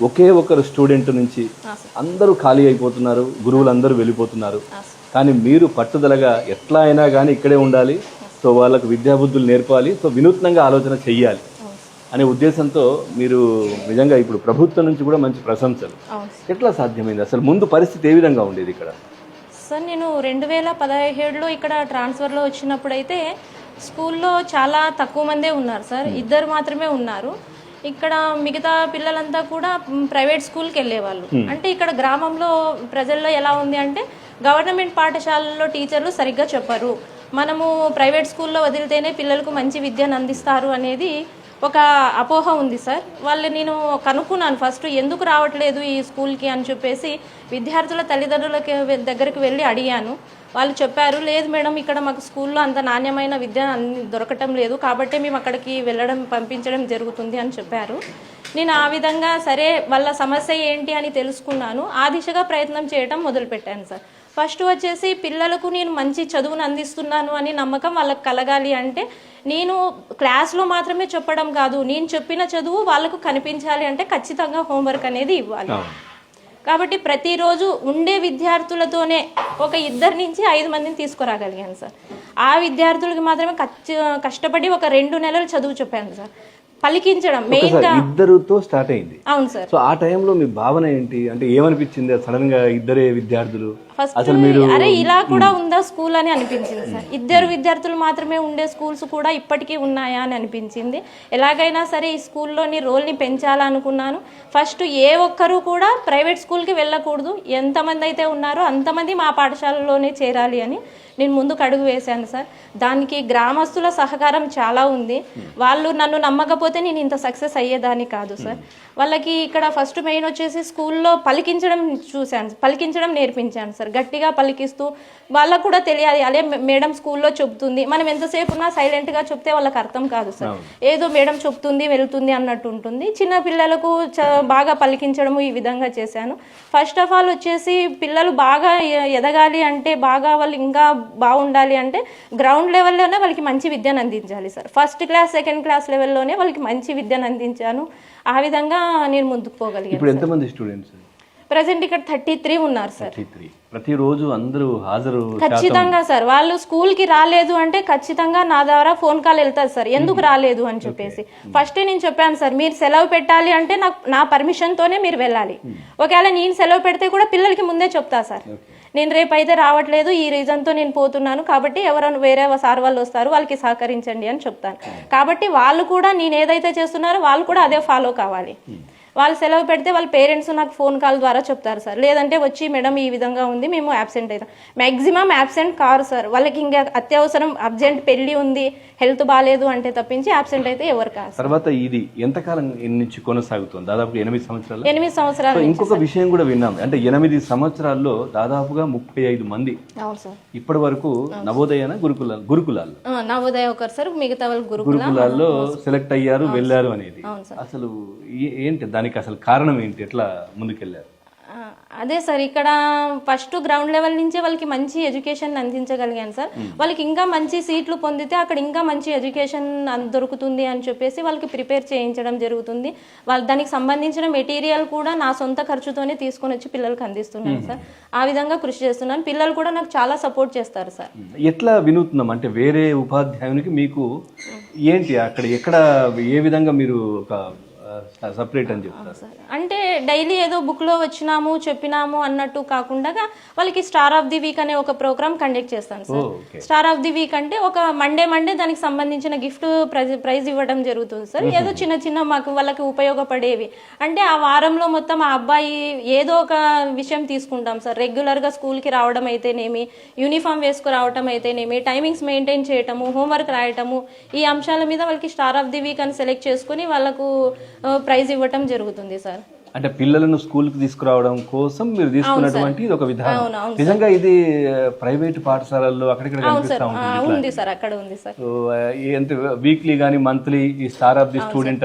ఒకే ఒకరు స్టూడెంట్ నుంచి అందరూ ఖాళీ అయిపోతున్నారు, గురువులందరూ వెళ్ళిపోతున్నారు. కానీ మీరు పట్టుదలగా ఎట్లా అయినా కానీ ఇక్కడే ఉండాలి, సో వాళ్ళకు విద్యాబుద్ధులు నేర్పాలి, సో వినూత్నంగా ఆలోచన చెయ్యాలి అనే ఉద్దేశంతో మీరు నిజంగా ఇప్పుడు ప్రభుత్వం నుంచి కూడా మంచి ప్రశంసలు. ఎట్లా సాధ్యమైంది అసలు? ముందు పరిస్థితి ఏ విధంగా ఉండేది ఇక్కడ? సార్ నేను 2017లో ఇక్కడ ట్రాన్స్ఫర్లో వచ్చినప్పుడైతే స్కూల్లో చాలా తక్కువ మందే ఉన్నారు సార్, ఇద్దరు మాత్రమే ఉన్నారు. ఇక్కడ మిగతా పిల్లలంతా కూడా ప్రైవేట్ స్కూల్కి వెళ్ళేవాళ్ళు. అంటే ఇక్కడ గ్రామంలో ప్రజల్లో ఎలా ఉంది అంటే గవర్నమెంట్ పాఠశాలల్లో టీచర్లు సరిగ్గా చెప్పరు, మనము ప్రైవేట్ స్కూల్లో వదిలితేనే పిల్లలకు మంచి విద్యను అందిస్తారు అనేది ఒక అపోహ ఉంది సార్. వాళ్ళు నేను కనుక్కున్నాను ఫస్ట్ ఎందుకు రావట్లేదు ఈ స్కూల్కి అని చెప్పేసి విద్యార్థుల తల్లిదండ్రుల దగ్గరికి వెళ్ళి అడిగాను. వాళ్ళు చెప్పారు, లేదు మేడం ఇక్కడ మాకు స్కూల్లో అంత నాణ్యమైన విద్య దొరకటం లేదు, కాబట్టి మేము అక్కడికి పంపించడం జరుగుతుంది అని చెప్పారు. నేను ఆ విధంగా సరే వాళ్ళ సమస్య ఏంటి అని తెలుసుకున్నాను, ఆ దిశగా ప్రయత్నం చేయడం మొదలుపెట్టాను సార్. ఫస్ట్ వచ్చేసి పిల్లలకు నేను మంచి చదువును అందిస్తున్నాను అని నమ్మకం వాళ్ళకి కలగాలి అంటే నేను క్లాస్లో మాత్రమే చెప్పడం కాదు, నేను చెప్పిన చదువు వాళ్ళకు కనిపించాలి అంటే ఖచ్చితంగా హోంవర్క్ అనేది ఇవ్వాలి. కాబట్టి ప్రతిరోజు ఉండే విద్యార్థులతోనే ఒక 2 నుంచి 5 మందిని తీసుకురాగలిగాను సార్. ఆ విద్యార్థులకి మాత్రమే కష్టపడి ఒక 2 నెలలు చదువు చెప్పాను సార్. పలికించడం మెయిన్ గా ఇద్దరుతో స్టార్ట్ అయింది. అవును సార్. సో ఆ టైంలో మీ భావన ఏంటి? అంటే ఏమనిపించింది సడన్ గా ఇద్దరే విద్యార్థులు? అసలు మీరు అరే ఇలా కూడా ఉందా స్కూల్ అని అనిపించింది సార్. 2 విద్యార్థులు మాత్రమే ఉండే స్కూల్స్ కూడా ఇప్పటికీ ఉన్నాయా అని అనిపించింది. ఎలాగైనా సరే ఈ స్కూల్లోని రోల్ని పెంచాలనుకున్నాను. ఫస్ట్ ఏ ఒక్కరూ కూడా ప్రైవేట్ స్కూల్కి వెళ్ళకూడదు, ఎంతమంది అయితే ఉన్నారో అంతమంది మా పాఠశాలలోనే చేరాలి అని నేను ముందుకు అడుగు వేశాను సార్. దానికి గ్రామస్తుల సహకారం చాలా ఉంది. వాళ్ళు నన్ను నమ్మకపోతే నేను ఇంత సక్సెస్ అయ్యేదాన్ని కాదు సార్. వాళ్ళకి ఇక్కడ ఫస్ట్ మెయిన్ వచ్చేసి స్కూల్లో పలికించడం నేర్పించాను సార్. గట్టిగా పలికిస్తూ వాళ్ళకు కూడా తెలియాలి, అదే మేడం స్కూల్లో చెప్తుంది, మనం ఎంతసేపు ఉన్నా సైలెంట్గా చెప్తే వాళ్ళకి అర్థం కాదు సార్. ఏదో మేడం చెప్తుంది వెళ్తుంది అన్నట్టు ఉంటుంది. చిన్న పిల్లలకు బాగా పలికించడము ఈ విధంగా చేశాను. ఫస్ట్ ఆఫ్ ఆల్ వచ్చేసి పిల్లలు బాగా ఎదగాలి అంటే, బాగా వాళ్ళు ఇంకా బాగుండాలి అంటే గ్రౌండ్ లెవెల్లోనే వాళ్ళకి మంచి విద్యను అందించాలి sir. First class second class లెవెల్లోనే వాళ్ళకి మంచి విద్యను అందించాను. ఆ విధంగా నేను ముందుకు పోగలిగాను. ఇప్పుడు ఎంతమంది స్టూడెంట్స్? ప్రజెంట్ ఇక్కడ 33 ఉన్నారు సార్. ప్రతిరోజు అందరూ హాజరు ఖచ్చితంగా సార్. వాళ్ళు స్కూల్కి రాలేదు అంటే ఖచ్చితంగా నా ద్వారా ఫోన్ కాల్ వెళ్తారు సార్, ఎందుకు రాలేదు అని చెప్పేసి. ఫస్టే నేను చెప్పాను సార్, మీరు సెలవు పెట్టాలి అంటే నా పర్మిషన్తోనే మీరు వెళ్ళాలి. ఒకవేళ నేను సెలవు పెడితే కూడా పిల్లలకి ముందే చెప్తా సార్, నేను రేపు అయితే రావట్లేదు, ఈ రీజన్తో నేను పోతున్నాను, కాబట్టి ఎవరైనా వేరే సార్ వాళ్ళు వస్తారు వాళ్ళకి సహకరించండి అని చెప్తాను. కాబట్టి వాళ్ళు కూడా నేను ఏదైతే చేస్తున్నారో వాళ్ళు కూడా అదే ఫాలో కావాలి. వాళ్ళు సెలవు పెడితే వాళ్ళ పేరెంట్స్ నాకు ఫోన్ కాల్ ద్వారా చెప్తారు సార్. లేదంటే వచ్చి మేడం ఈ విధంగా ఉంది మేము యాబ్సెంట్ అవుతాం. Maximum absent car sir. వాళ్ళకి ఇంకా అత్యవసరం అర్జెంట్ పెళ్లి ఉంది, హెల్త్ బాగాలేదు అంటే తప్పించి యాబ్సెంట్ అయితే ఎవరు కాదు. తర్వాత ఇది ఎంతకాలం నుంచి కొనసాగుతుంది? దాదాపు 8 సంవత్సరాలు. 8 సంవత్సరాలు. ఇంకొక విషయం కూడా విన్నాం, అంటే 8 సంవత్సరాల్లో దాదాపుగా 35 మంది ఇప్పటి వరకు నవోదయ గురుకులాల్లో నవోదయ ఒకరు సార్, మిగతా వాళ్ళు గురుకులాల్లో సెలెక్ట్ అయ్యారు వెళ్ళారు అనేది. అసలు ఏంటి దానికి అసలు కారణం ఏంటి? ఎట్లా ముందుకెళ్ళారు? అదే సార్, ఇక్కడ ఫస్ట్ గ్రౌండ్ లెవెల్ నుంచే వాళ్ళకి మంచి ఎడ్యుకేషన్ అందించగలిగాను సార్. వాళ్ళకి ఇంకా మంచి సీట్లు పొందితే అక్కడ ఇంకా మంచి ఎడ్యుకేషన్ దొరుకుతుంది అని చెప్పేసి వాళ్ళకి ప్రిపేర్ చేయించడం జరుగుతుంది. దానికి సంబంధించిన మెటీరియల్ కూడా నా సొంత ఖర్చుతోనే తీసుకొని వచ్చి పిల్లలకు అందిస్తున్నాను సార్. ఆ విధంగా కృషి చేస్తున్నాను. పిల్లలు కూడా నాకు చాలా సపోర్ట్ చేస్తారు సార్. ఎట్లా వినూత్నం అంటే వేరే ఉపాధ్యాయునికి మీకు ఏంటి అక్కడ ఎక్కడ ఏ విధంగా మీరు ఒక సపరేట్ అని చెప్తారు? అంటే డైలీ ఏదో బుక్లో వచ్చినాము చెప్పినాము అన్నట్టు కాకుండా వాళ్ళకి స్టార్ ఆఫ్ ది వీక్ అనే ఒక ప్రోగ్రామ్ కండక్ట్ చేస్తాను sir. Star of the week అంటే ఒక మండే దానికి సంబంధించిన గిఫ్ట్ ప్రైజ్ ఇవ్వడం జరుగుతుంది సార్. ఏదో చిన్న మాకు వాళ్ళకి ఉపయోగపడేవి. అంటే ఆ వారంలో మొత్తం ఆ అబ్బాయి ఏదో ఒక విషయం తీసుకుంటాం సార్. రెగ్యులర్గా స్కూల్కి రావడం అయితేనేమి, యూనిఫామ్ వేసుకురావటం అయితేనేమి, టైమింగ్స్ మెయింటైన్ చేయటము, హోంవర్క్ రాయటము, ఈ అంశాల మీద వాళ్ళకి స్టార్ ఆఫ్ ది వీక్ అని సెలెక్ట్ చేసుకుని వాళ్ళకు ప్రైజ్ ఇవ్వటం జరుగుతుంది సార్. అంటే పిల్లలను స్కూల్ కి తీసుకురావడం కోసం మీరు తీసుకున్నటువంటి ఒక విధానం. నిజంగా ఇది ప్రైవేట్ పాఠశాలల్లో అక్కడిక్కడ కనిపిస్తా ఉంది సార్, అక్కడ ఉంది సార్. వీక్లీ గానీ మంత్లీ ఈ స్టార్ ఆఫ్ ది స్టూడెంట్ అని